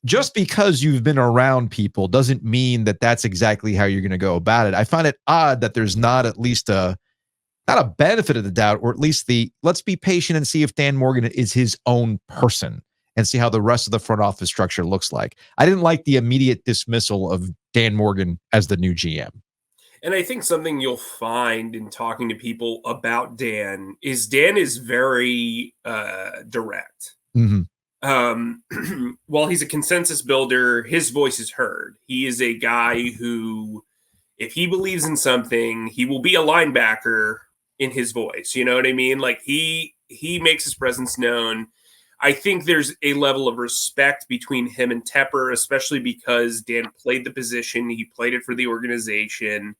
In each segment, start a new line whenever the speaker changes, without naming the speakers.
just because you've been around people doesn't mean that that's exactly how you're going to go about it. I find it odd that there's not at least not a benefit of the doubt, or at least let's be patient and see if Dan Morgan is his own person and see how the rest of the front office structure looks like. I didn't like the immediate dismissal of Dan Morgan as the new GM.
And I think something you'll find in talking to people about Dan is very direct.
Mm-hmm.
While he's a consensus builder, his voice is heard. He is a guy who, if he believes in something, he will be a linebacker in his voice. You know what I mean? Like he makes his presence known. I think there's a level of respect between him and Tepper, especially because Dan played the position. He played it for the organization.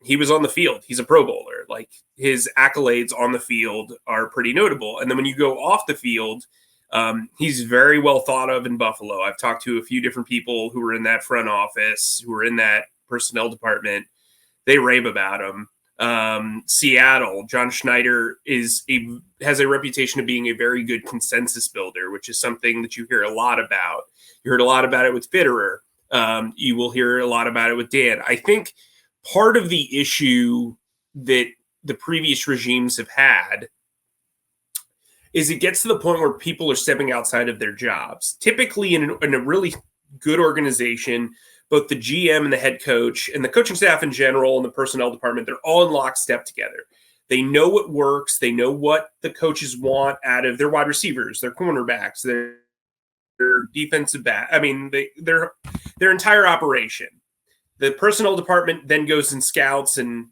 He was on the field. He's a Pro Bowler. Like his accolades on the field are pretty notable. And then when you go off the field, he's very well thought of in Buffalo. I've talked to a few different people who were in that front office, who were in that personnel department. They rave about him. Seattle, John Schneider has a reputation of being a very good consensus builder, which is something that you hear a lot about. You heard a lot about it with Fitterer. You will hear a lot about it with Dan. I think part of the issue that the previous regimes have had is it gets to the point where people are stepping outside of their jobs. Typically in a really good organization, both the GM and the head coach and the coaching staff in general and the personnel department, they're all in lockstep together. They know what works. They know what the coaches want out of their wide receivers, their cornerbacks, their defensive back. I mean, their entire operation. The personnel department then goes and scouts and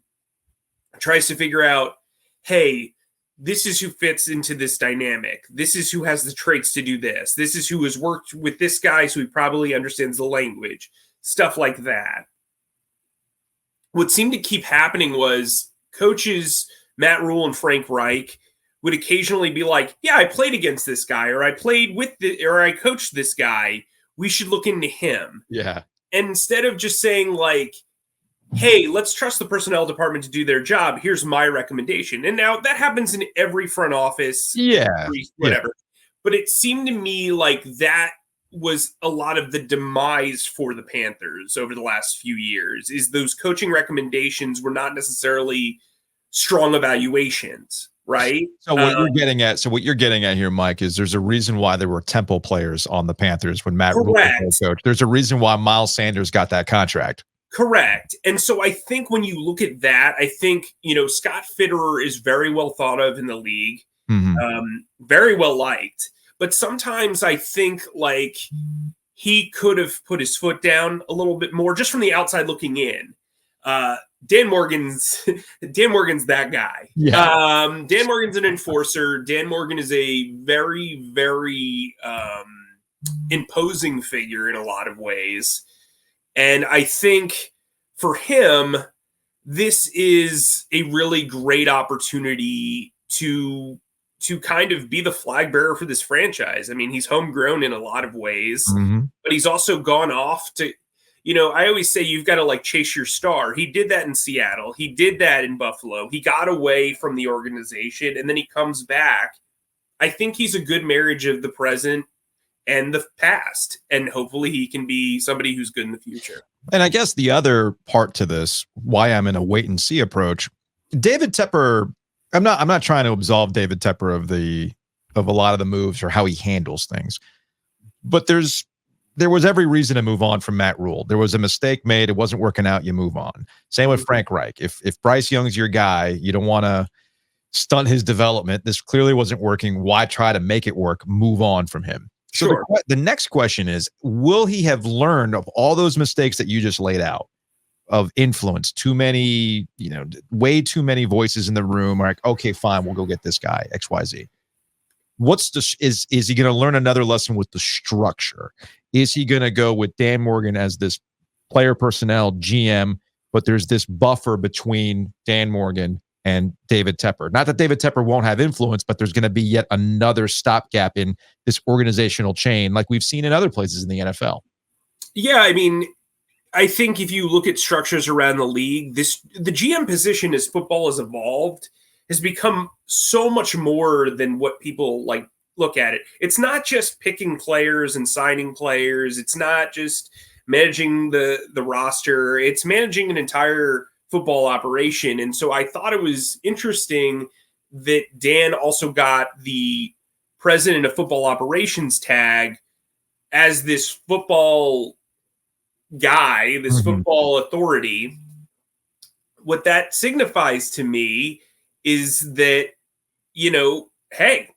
tries to figure out, hey, this is who fits into this dynamic. This is who has the traits to do this. This is who has worked with this guy, so he probably understands the language. Stuff like that. What seemed to keep happening was coaches Matt Rule and Frank Reich would occasionally be like, yeah, I played against this guy, or I coached this guy. We should look into him.
Yeah.
And instead of just saying like, hey, let's trust the personnel department to do their job, here's my recommendation. And now that happens in every front office.
Yeah.
Whatever. Yeah. But it seemed to me like that was a lot of the demise for the Panthers over the last few years, is those coaching recommendations were not necessarily strong evaluations, right?
So what you're getting at here, Mike, is there's a reason why there were Temple players on the Panthers when Matt Rule was coach. There's a reason why Miles Sanders got that contract.
Correct. And so I think when you look at that, I think, Scott Fitterer is very well thought of in the league, very well liked. But sometimes I think like he could have put his foot down a little bit more just from the outside looking in. Dan Morgan's that guy.
Yeah.
Dan Morgan's an enforcer. Dan Morgan is a very, very imposing figure in a lot of ways. And I think for him, this is a really great opportunity to kind of be the flag bearer for this franchise. I mean, he's homegrown in a lot of ways, but he's also gone off to, I always say you've got to like chase your star. He did that in Seattle. He did that in Buffalo. He got away from the organization and then he comes back. I think he's a good marriage of the present and the past, and hopefully he can be somebody who's good in the future.
And I guess the other part to this, why I'm in a wait and see approach, David Tepper, I'm not trying to absolve David Tepper of a lot of the moves or how he handles things, but there was every reason to move on from Matt Rule. There was a mistake made. It wasn't working out. You move on. Same with Frank Reich. If Bryce Young's your guy, you don't want to stunt his development. This clearly wasn't working. Why try to make it work? Move on from him.
Sure.
So the next question is, will he have learned of all those mistakes that you just laid out of influence? Too many, way too many voices in the room. Like, okay, fine, we'll go get this guy, XYZ. Is he going to learn another lesson with the structure? Is he going to go with Dan Morgan as this player personnel GM, but there's this buffer between Dan Morgan and David Tepper? Not that David Tepper won't have influence, but there's going to be yet another stopgap in this organizational chain like we've seen in other places in the NFL.
Yeah, I mean, I think if you look at structures around the league, the GM position as football has evolved has become so much more than what people like look at it, it's not just picking players and signing players. It's not just managing the roster. It's managing an entire football operation. And so I thought it was interesting that Dan also got the president of football operations tag as this football guy, this football authority. What that signifies to me is that, hey,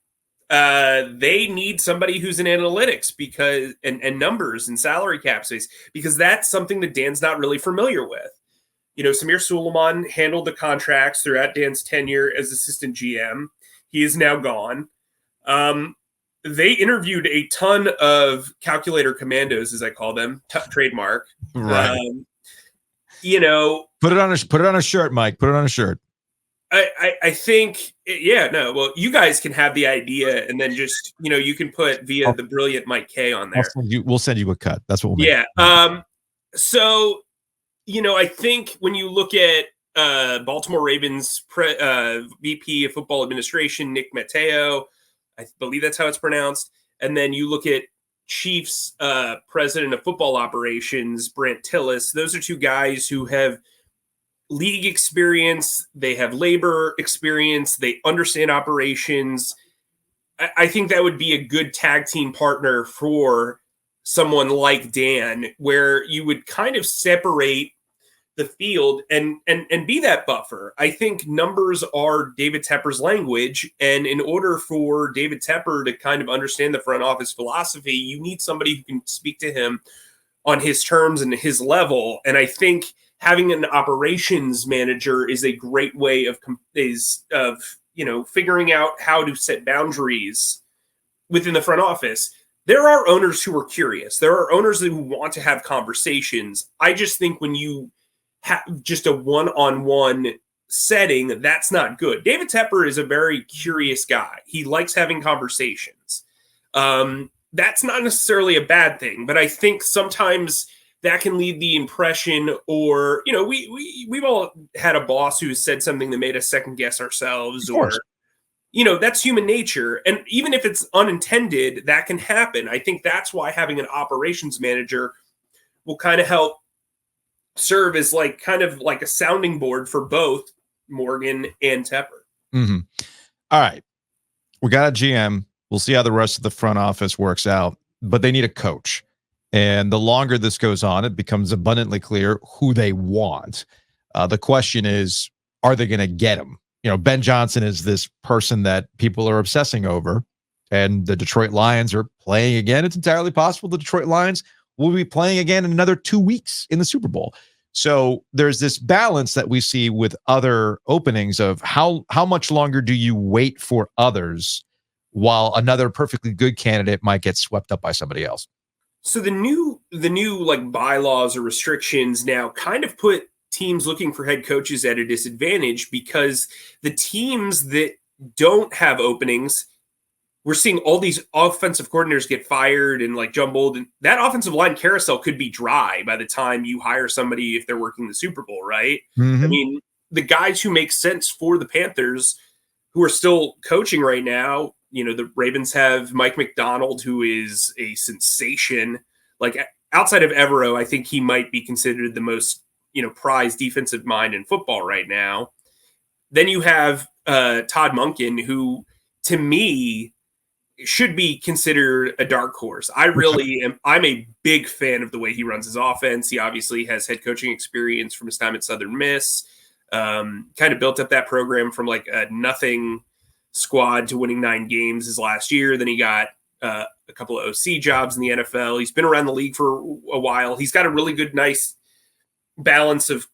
they need somebody who's in analytics because and numbers and salary cap space, because that's something that Dan's not really familiar with. Samir Suleiman handled the contracts throughout Dan's tenure as assistant GM. He is now gone. They interviewed a ton of calculator commandos, as I call them, trademark.
Right.
Put
it on a shirt, Mike. Put it on a shirt.
I think, well, you guys can have the idea, and then just, you can put via the brilliant Mike Kaye on there.
We'll send you a cut. That's what we'll make.
Yeah. So, I think when you look at Baltimore Ravens VP of Football Administration, Nick Mateo, I believe that's how it's pronounced. And then you look at Chiefs president of football operations, Brant Tillis. Those are two guys who have league experience. They have labor experience. They understand operations. I think that would be a good tag team partner for someone like Dan, where you would kind of separate the field and be that buffer. I think numbers are David Tepper's language. And in order for David Tepper to kind of understand the front office philosophy, you need somebody who can speak to him on his terms and his level. And I think having an operations manager is a great way of figuring out how to set boundaries within the front office. There are owners who are curious. There are owners who want to have conversations. I just think when you have just a one-on-one setting, that's not good. David Tepper is a very curious guy. He likes having conversations. That's not necessarily a bad thing, but I think sometimes that can lead the impression, or, we've all had a boss who said something that made us second guess ourselves, or, that's human nature. And even if it's unintended, that can happen. I think that's why having an operations manager will kind of help serve as kind of like a sounding board for both Morgan and Tepper.
Mm-hmm. All right. We got a GM. We'll see how the rest of the front office works out, but they need a coach. And the longer this goes on, it becomes abundantly clear who they want. The question is, are they going to get him? Ben Johnson is this person that people are obsessing over, and the Detroit Lions are playing again. It's entirely possible the Detroit Lions will be playing again in another 2 weeks in the Super Bowl. So there's this balance that we see with other openings of how much longer do you wait for others while another perfectly good candidate might get swept up by somebody else.
So the new bylaws or restrictions now kind of put teams looking for head coaches at a disadvantage, because the teams that don't have openings, we're seeing all these offensive coordinators get fired and jumbled, and that offensive line carousel could be dry by the time you hire somebody if they're working the Super Bowl, right?
Mm-hmm.
I mean, the guys who make sense for the Panthers who are still coaching right now, the Ravens have Mike McDonald, who is a sensation. Outside of Evero, I think he might be considered the most, prized defensive mind in football right now. Then you have Todd Monken, who to me should be considered a dark horse. I'm a big fan of the way he runs his offense. He obviously has head coaching experience from his time at Southern Miss. Kind of built up that program from a nothing squad to winning 9 games his last year. Then he got a couple of OC jobs in the NFL. He's been around the league for a while. He's got a really good, nice balance of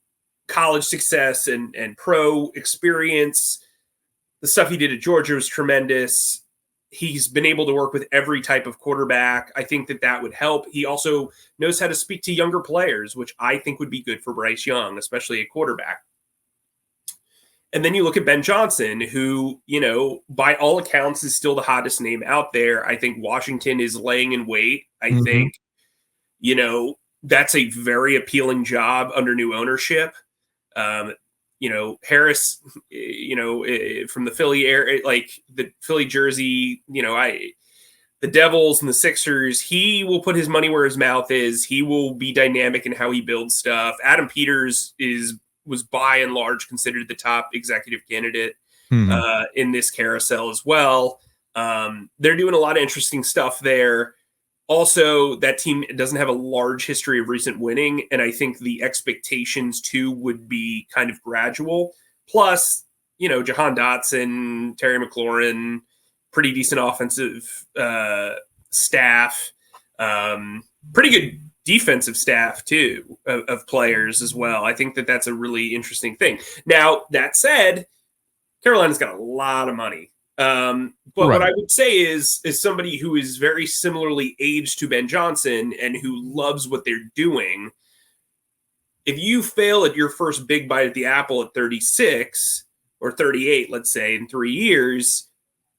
college success and pro experience. The stuff he did at Georgia was tremendous. He's been able to work with every type of quarterback. I think that would help. He also knows how to speak to younger players, which I think would be good for Bryce Young, especially a quarterback. And then you look at Ben Johnson, who, by all accounts is still the hottest name out there. I think Washington is laying in wait. I think, that's a very appealing job under new ownership. Harris, from the Philly air, the Philly jersey, the Devils and the Sixers, he will put his money where his mouth is. He will be dynamic in how he builds stuff. Adam Peters was by and large considered the top executive candidate in this carousel as well. They're doing a lot of interesting stuff there. Also, that team doesn't have a large history of recent winning, and I think the expectations too would be kind of gradual. Plus, Jahan Dotson, Terry McLaurin, pretty decent offensive staff, pretty good defensive staff too of players as well. I think that's a really interesting thing. Now, that said, Carolina's got a lot of money. But what I would say is somebody who is very similarly aged to Ben Johnson and who loves what they're doing, if you fail at your first big bite at the apple at 36 or 38, let's say, in 3 years,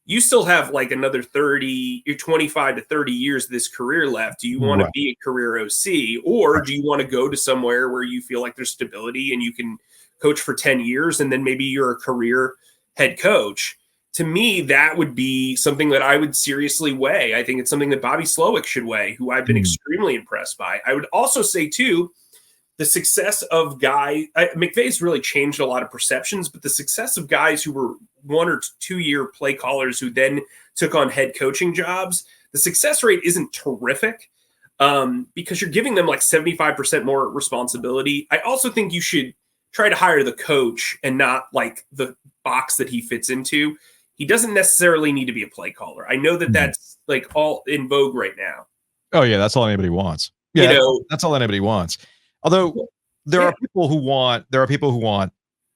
you still have like another 25 to 30 years of this career left. Do you want to be a career OC, or do you want to go to somewhere where you feel like there's stability and you can coach for 10 years and then maybe you're a career head coach? To me, that would be something that I would seriously weigh. I think it's something that Bobby Slowick should weigh, who I've been extremely impressed by. I would also say, too, the success of McVay's really changed a lot of perceptions, but the success of guys who were 1 or 2 year play callers who then took on head coaching jobs, the success rate isn't terrific because you're giving them like 75% more responsibility. I also think you should try to hire the coach and not like the box that he fits into. He doesn't necessarily need to be a play caller. I know that that's like all in vogue right now.
Oh yeah, that's all anybody wants. Yeah, that's all anybody wants. Although there are people who want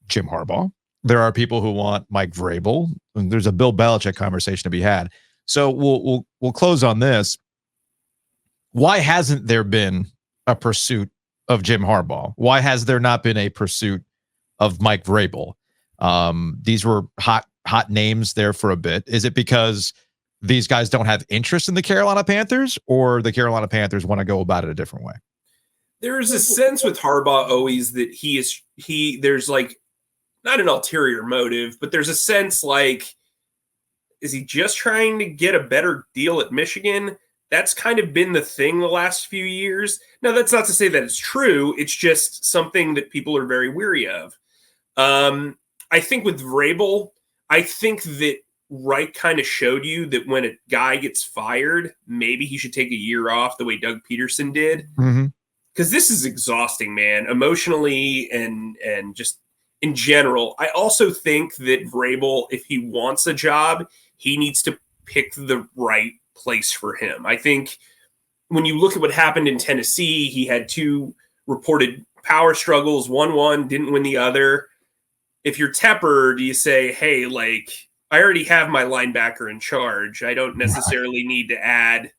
Jim Harbaugh. There are people who want Mike Vrabel. And there's a Bill Belichick conversation to be had. So we'll close on this. Why hasn't there been a pursuit of Jim Harbaugh? Why has there not been a pursuit of Mike Vrabel? These were hot names there for a bit. Is it because these guys don't have interest in the Carolina Panthers, or the Carolina Panthers want to go about it a different way?
There's a sense with Harbaugh always that there's like not an ulterior motive, but there's a sense like, is he just trying to get a better deal at Michigan? That's kind of been the thing the last few years. Now, that's not to say that it's true. It's just something that people are very weary of. I think with Vrabel, I think that Reich kind of showed you that when a guy gets fired, maybe he should take a year off the way Doug Peterson did. Because this is exhausting, man, emotionally and just in general. I also think that Vrabel, if he wants a job, he needs to pick the right place for him. I think when you look at what happened in Tennessee, he had 2 reported power struggles. One won, didn't win the other. If you're Tepper, do you say, hey, like, I already have my linebacker in charge. I don't necessarily need to add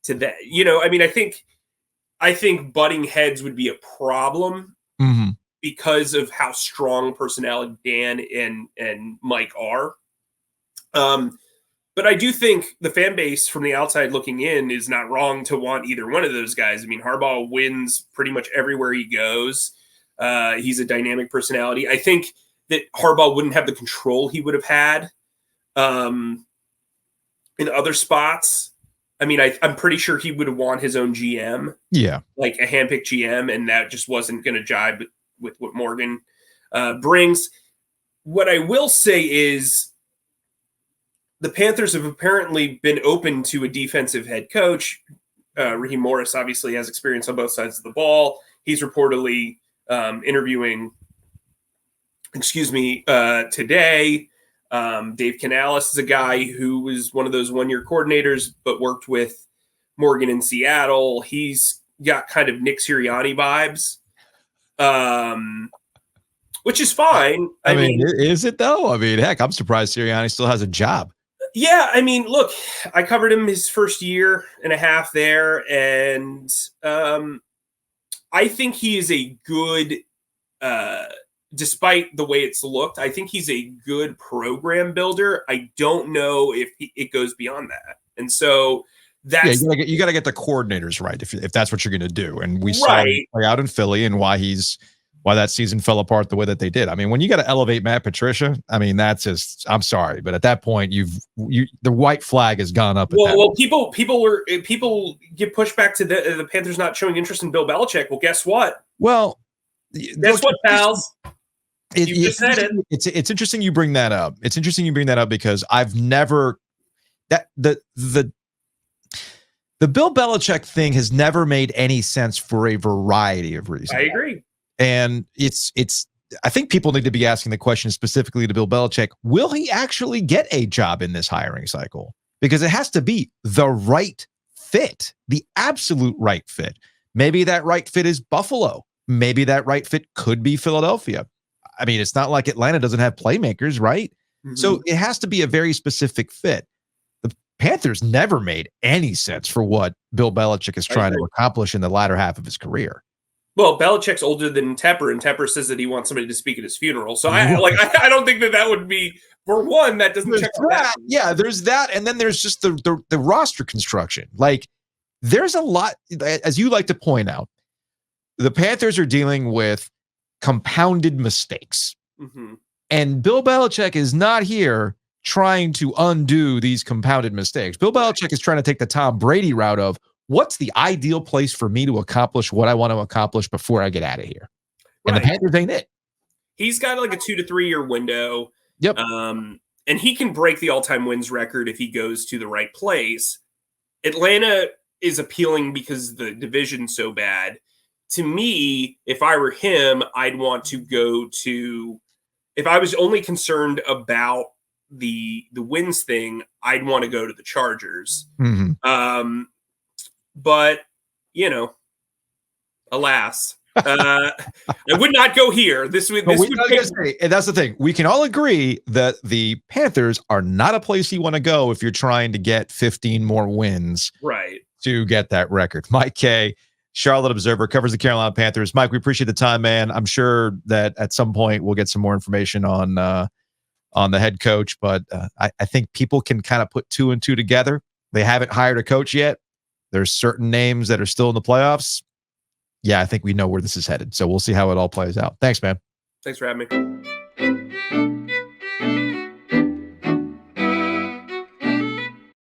to that. I mean, I think butting heads would be a problem because of how strong personality Dan and Mike are. But I do think the fan base from the outside looking in is not wrong to want either one of those guys. I mean, Harbaugh wins pretty much everywhere he goes. He's a dynamic personality. I think that Harbaugh wouldn't have the control he would have had in other spots. I mean, I'm pretty sure he would have want his own GM. Yeah. Like a handpicked GM, and that just wasn't going to jibe with what Morgan brings. What I will say is the Panthers have apparently been open to a defensive head coach. Raheem Morris obviously has experience on both sides of the ball. He's reportedly interviewing today. Dave Canales is a guy who was one of those one-year coordinators, but worked with Morgan in Seattle. He's got kind of Nick Sirianni vibes, which is fine.
I mean, is it though? I mean, heck, I'm surprised Sirianni still has a job.
Yeah, I mean, look, I covered him his first year and a half there, and I think he is a good despite the way it's looked, I think he's a good program builder. I don't know if it goes beyond that. And so that's
you got to get the coordinators right if that's what you're going to do. And we saw it play out in Philly and why he's why that season fell apart the way that they did. I mean, when you got to elevate Matt Patricia, I mean, that's just, I'm sorry, but at that point, the white flag has gone up.
Well, people give pushback to the Panthers not showing interest in Bill Belichick. Well, guess what?
Well,
guess what, pals?
It's interesting you bring that up. It's interesting you bring that up because I've never the Bill Belichick thing has never made any sense for a variety of reasons.
I agree.
And I think people need to be asking the question specifically to Bill Belichick, will he actually get a job in this hiring cycle? Because it has to be the right fit, the absolute right fit. Maybe that right fit is Buffalo. Maybe that right fit could be Philadelphia. I mean, it's not like Atlanta doesn't have playmakers, right? Mm-hmm. So it has to be a very specific fit. The Panthers never made any sense for what Bill Belichick is trying to accomplish in the latter half of his career.
Well, Belichick's older than Tepper, and Tepper says that he wants somebody to speak at his funeral. So I don't think that would be, for one, that doesn't check that.
Yeah, there's that, and then there's just the roster construction. Like, there's a lot, as you like to point out, the Panthers are dealing with compounded mistakes. Mm-hmm. And Bill Belichick is not here trying to undo these compounded mistakes. Bill Belichick is trying to take the Tom Brady route of, what's the ideal place for me to accomplish what I want to accomplish before I get out of here? And the Panthers ain't it.
He's got like a 2 to 3 year window.
Yep.
And he can break the all-time wins record if he goes to the right place. Atlanta is appealing because the division's so bad. To me, if I were him, I'd want to go to, if I was only concerned about the wins thing, I'd want to go to the Chargers. Mm-hmm. But, alas, I would not go here. And
that's the thing. We can all agree that the Panthers are not a place you want to go if you're trying to get 15 more wins to get that record. Mike Kaye, Charlotte Observer, covers the Carolina Panthers. Mike, we appreciate the time, man. I'm sure that at some point we'll get some more information on the head coach, but I think people can kind of put 2 and 2 together. They haven't hired a coach yet. There's certain names that are still in the playoffs. Yeah, I think we know where this is headed. So we'll see how it all plays out. Thanks, man.
Thanks for having me.